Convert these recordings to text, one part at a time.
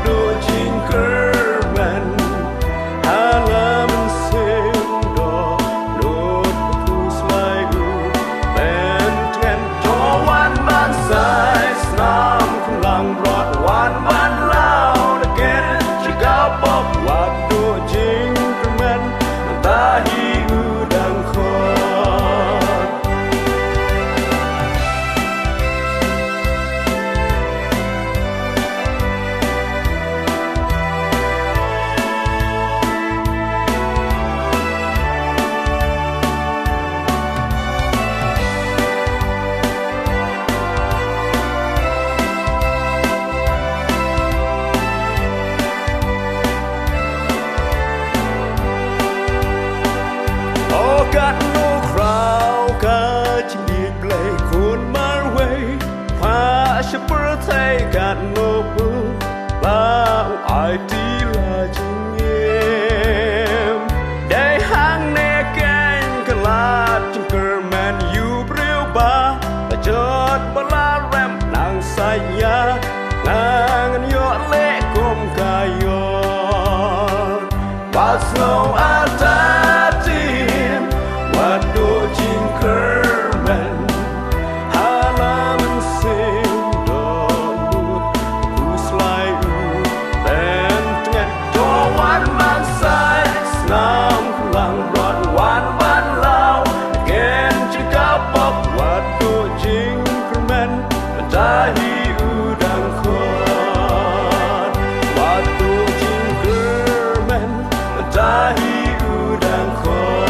waduh jingkerman halaman sendo nut puslaiu bentren towan bansai snam kulang rot wan ban lau deken cigapok waduh jingkerman tahi udang khotกัดโนคราวกาจิงดีเปลยคุณมาเวยพาชปรไทยกัดโนบุลาไอทีลาจิงเงมได้ห่างเนแกงกลาดจิงเกอร์แมนอยู่เปรี้ยวบาแต่จอดบลาแรมนางสายยานางยอดเล็กกลมกายยอดบาสโนอาตาwaduh jingkerman halaman sendo nut puslaiu bentren towan bansai snam kulang rot wan ban lau gen cigapok waduh jingkerman tahi udang khot waduh jingkerman tahi udang khot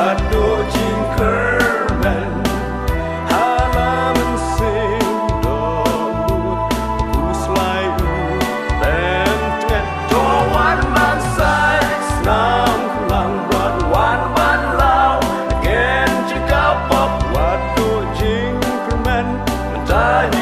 waduh jingkerman halaman sendo nut puslaiu bentren towan bansai snam kulang rot wan ban lau gen cigapok waduh jingkerman tahi